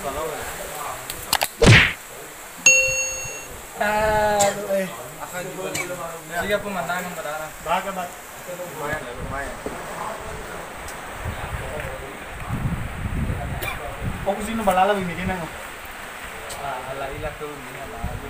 Kalau akan juga siga pemandangan berdarah. Baga. Lumayan lah, lumayan. Kung sino balala bimigyan na. Alaila ko niya lalo.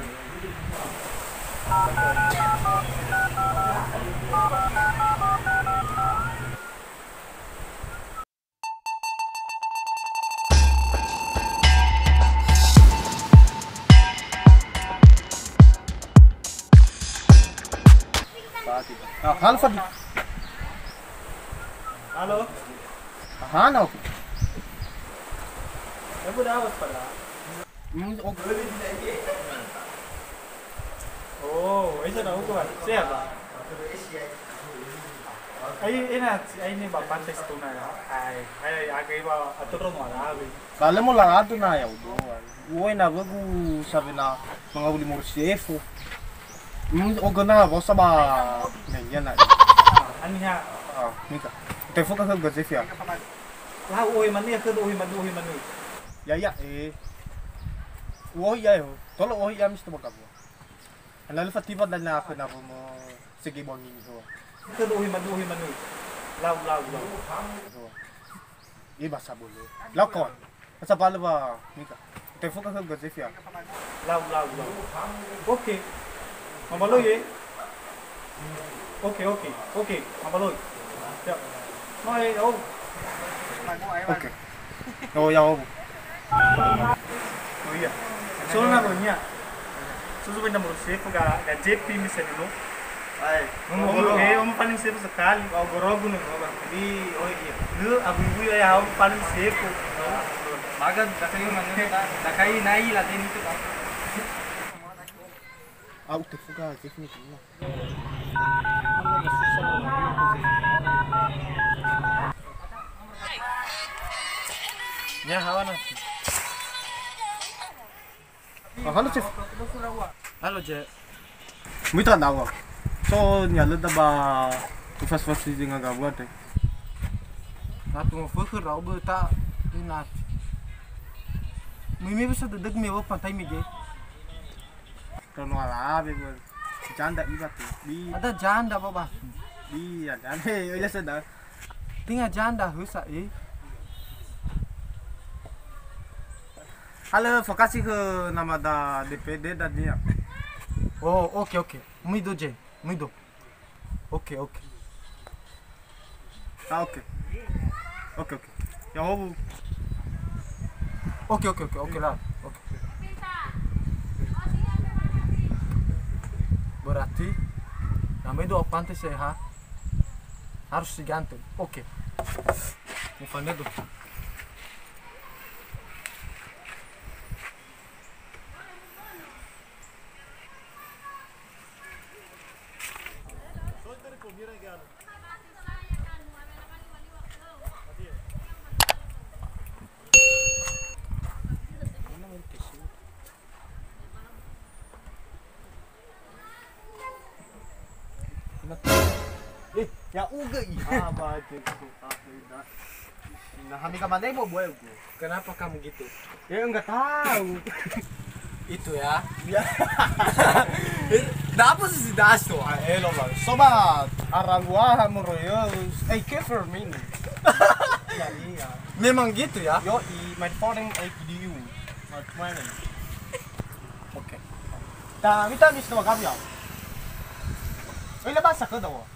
Halo Fadli. Halo? Hana. Aku dapat pala. Oh, isa na ako ba? Siya ba? Ay ni ba pantes to na. Ay agay ba aturo mo alabi. Kala mo lang ato na yaw do. Uy na bago sabi na mga uli mo chefo. O gana ba sa ba ganyan na. Ano niya? Mika. Telefon ka sa chef ya. Lah uy man niya kad uy man. Ya Uy ya yo. Tolo uy ya misto magabo. Ano la fatiba dal na ako na mo sige mo ninyo. Kad uy man. Law. Iba sa bulo. Law. Sa pala ba Mika. Telefon ka sa chef ya. Law. Okay. Mabaloy eh. Okay. Mabaloy. Ya. Mai oh. Okay. Oh ya oh. Oh iya. So na ro niya. Susunod na mo chef ga JP misalnya no. Ay, mo paling chef sekali. Oh gorogo no ba. Di oh iya. Lu abu ya ako paling chef. Magad kasi yung nakai nai la din ito ba. Telefon ka chef ni kina. Nya hawa na. Halo chef. Halo je. Mita nawa. So nyala da ba fast sih nga gabwa te. Nato mo fuku raw ba ta inat. Mimi bisa dadag me wa pantay mi ge. Tono ala be bo. Janda iba te. Bi Ada janda baba. ya dan hey ya sada. Tinga janda husa eh. Halo vokasi ke nama da DPD da dia. Oh, okay. Muito je. Okay. Okay. Yang hobu. Okay lah. Okay. Berarti namanya dua pantai ha harus digantung. Oke. Mufanya tuh. Ya uga iya baca itu dah. Nah, kami kemana mau buat gue? Kenapa kamu gitu? Ya enggak tahu. Itu ya. Ya. Dapat sih das tuh. Elo bang. Sobat, arang gua meroyos. For me. Ya iya. Memang gitu ya? Yo my foreign APDU. Not money. Oke. Kita bisa sama kamu ya. Wala bahasa ka daw.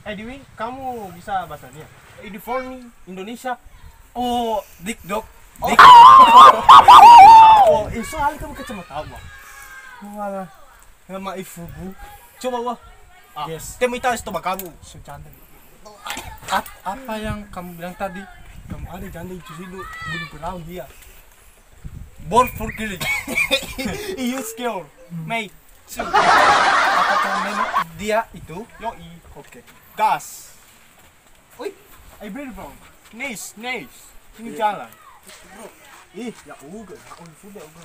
Edwin, kamu bisa bahasa niya. For me, Indonesia. Oh, dok. Oh, soalnya kamu kacamata ba? Wala. Nama ifubu. Coba wah. Yes. Temu italis to ba kamu? Sejanda. Apa yang kamu bilang tadi? Kamu ada janda itu hidup bunuh perang dia. Born for killing. You skill. Mate. Apakah memang dia itu? Yoi. Oke. Gas. Oi. I breathe bro. Nice. Ini jalan. Bro. Ya uga. Ako sudah uga.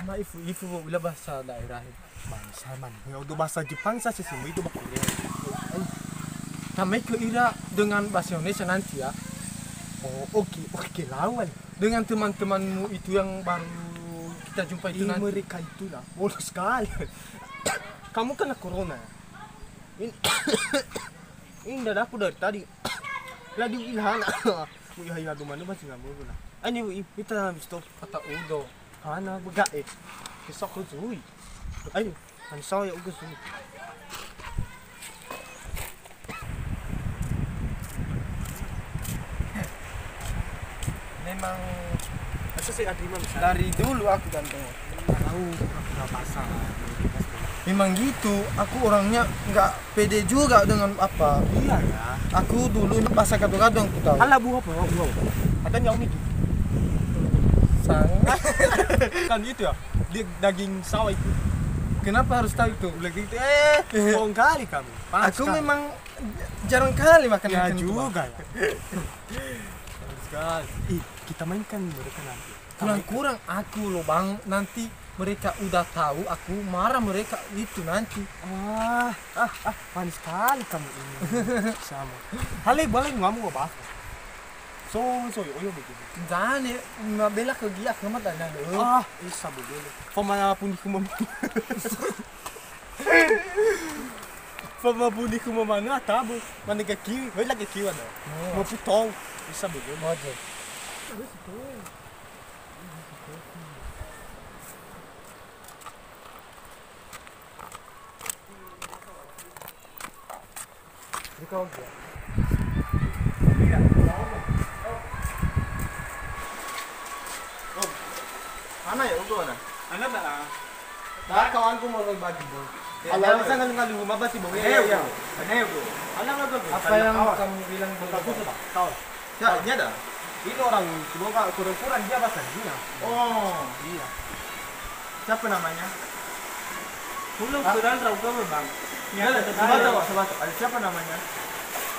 Ama ifu wala ba sa daerah Bangsa man. Ya udah bahasa Jepang saja sih, itu bakal dia. Kami kira dengan bahasa Indonesia nanti ya. Oh, oke lawan. dengan teman-temanmu itu yang baru kita jumpa itu nanti. Mereka itu lah, bodoh sekali. Kamu kena corona ya? Ini dadaku dari tadi. Lagi ilhana. Mu iya mana masih nggak mau lah. Ini kita stop Kata udo. Ana buka Kesok zui. Ayo, kan saya ugas zui. Memang Masa saya adima bisa. dari dulu aku kan tahu. Tahu nggak pasang. Memang gitu, aku orangnya nggak pede juga dengan apa. Iya ya. Aku dulu pas kadang-kadang aku tahu. Alah buah apa? Ada nyawa itu. Sangat. Kan gitu ya. Dia daging sawah itu. Kenapa harus tahu itu? Udah gitu bohong kali kamu. Aku memang jarang kali makan ya ikan itu, Bang. juga ya. Sekali. Kita mainkan mereka nanti. Kurang-kurang aku loh bang, nanti mereka udah tahu aku marah mereka itu nanti. Manis sekali kamu ini. Sama. Hale boleh ngomong apa? So, oyo begitu. Jangan ya, bela ke dia kemat dan Isa begini. Pemana pun di kumam. Pemana pun di kumam mana tabu. Mana ke kiwi, lagi kiwi ada. Mau putong. Isa begini. Aja. Kau dia. Mana ya ugo na? Ano ba? Kawan ko mo bagi boy. Alam Alam sa ngalu lumabas si Boy. Ano bro? Alam na bro. Apa yang kamu bilang Bagus bagus? ba? Kau. Ya, ini ada. Ini orang semoga kurang-kurang dia bahasa Cina. Oh, Iya. siapa namanya? Hulung kurang rau kamu bang. Sobat, ada siapa namanya?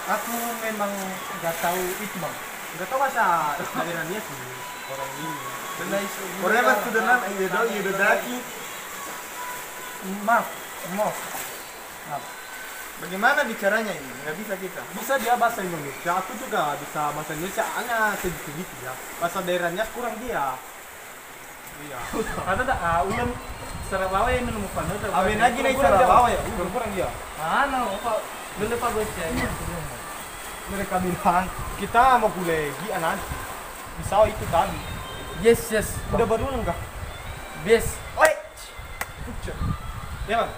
Aku memang nggak tahu itu bang. Enggak tahu bahasa daerahnya sih orang ini. Korea pas sudah nan, iya daki. Maaf. Bagaimana bicaranya ini? Nggak bisa kita. Bisa dia bahasa Indonesia, aku juga bisa bahasa Indonesia, hanya sedikit ya. Bahasa daerahnya kurang dia. Iya. Ada tak? Ulam Sarabawa yang minum pan. Amin lagi nih Sarabawa ya. Kurang dia. Mana? Apa? Dulu pak bocah. Mereka bilang kita mau kuliah nanti. Bisa itu tadi. Yes. Udah baru enggak? Yes. Oi, Pucuk. ya bang.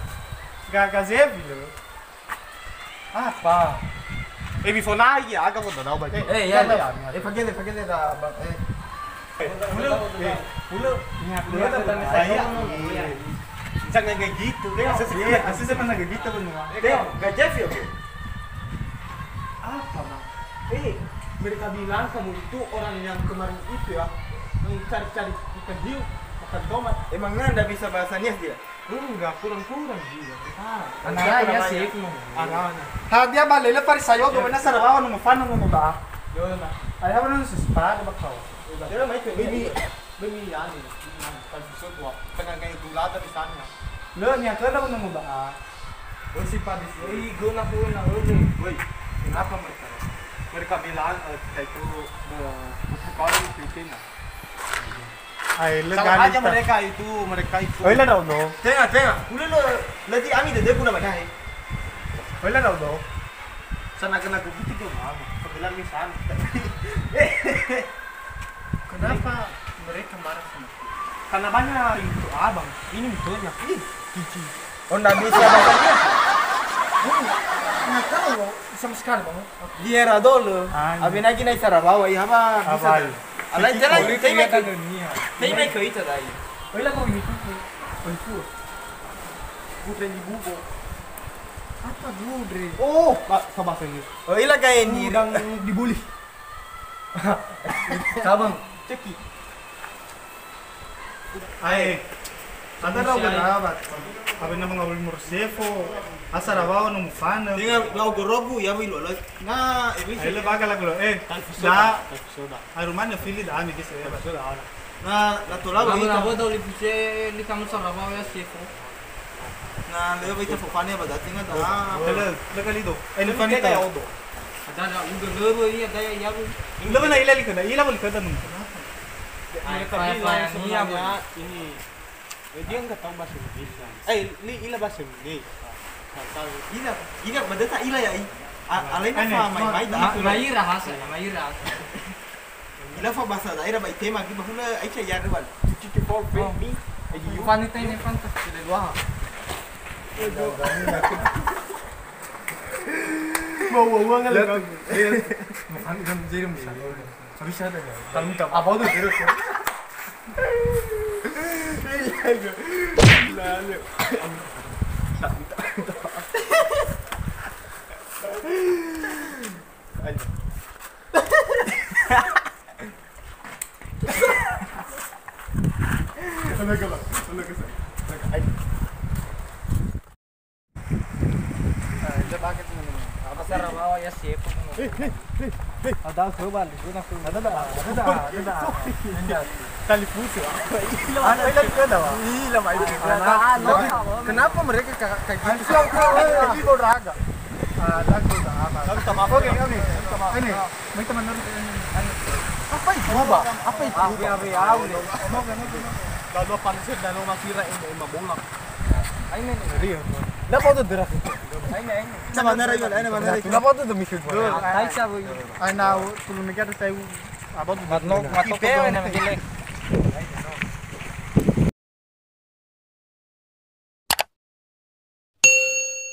Gak Zevi loh. Apa? Before na ya, agak mo daw ba? Ya. Pagkili na bang. Hulu. Lihat petani Saya. Jangan kayak gitu. Asli saya pernah gitu benar. Gak Jeff ya, oke? Apa, Bang? Mereka bilang kamu itu orang yang kemarin itu ya, mencari-cari ikan hiu, makan tomat. Emangnya anda bisa bahasanya dia? Enggak, kurang-kurang dia. Anak sih. Anak-anak. Habia balele para sayo gawin na Sarabawa nung mafano mo ba? Yun na. Ay hawa nung suspada ba kao? Pero may Baby, yan eh. Kalsusot wa. Kaya ngayon gulada di sana. Lo niya kada mo nung ba? O si Padis. Go na po na ulo. Uy, kenapa mereka? Mereka bilang itu kalau di Filipina. Ay Sama aja mereka itu. Wala daw no. Tengah. Ulo lo, lagi ami de puna ba nahi? Wala daw no. Sana kena kubuti ko mama. Pagbilang ni sana. Kenapa mereka marah sama? Karena banyak itu abang. Ini betulnya. Cici. Oh nggak bisa bahasanya. Nggak tahu sama sekali bang. Di era dulu. Ah, Abi lagi na Sarabawa ya ba? Abay. Alay jalan Iya kan tayo dunia. na kita dai. Wala ko ini tuh. Putra di bubo. Apa budre? Oh, sa bahasa Inggris. Oh ilagay ni Udang dibully. Kabang. Ceki. Ay. Anda daw ba? Abi na mga Morsefo. Asarabawa nung mufano. Tinggal lau gorobu ya wilo lo. Na, Ay le baga laglo. Da ay rumana fili da ami kisa. Na natulago Kamu ito. nabo daw lipuse li kamu Sarabawa ya sifo. Na leo ito fofane ba dating na da. Hello, lagalido. Ay le Fanita fanita. Ada udah lebo iya daya yabu. Laban na ilali ka na. Ila mo likod nung. Mereka Fire bilang Fire sebenarnya ini dia nggak tahu bahasa Indonesia. Ila bahasa Indonesia. Tahu. Ila madata ila ya. Alay na fa may Mayira hasa, Mayira. ila fa bahasa daerah ba tema ki bahula ay siya yar wal. Cuci for me. Ivan itu ini Ivan tuh sudah dua. Mau nggak lagi. Makan ikan jirim bisa. Habis ada ya. Kalau minta Apa tuh terus ya? lalu. Apa sih rawa ya siapa pun. Ada kebal, ada. Tali puso. Kenapa mereka kayak gitu? Ini mau raga. Oke, ini. May teman apa itu? Apa itu? Lalu pansit dan lo makira ini mabulak. Ini nih. Rio. Dapat tuh derah. Ini. Sa manara yun, ay na manara. Dapat tuh demi Ay siya boy. Ay na tulong na kita tayo abot Matok ko na magilek.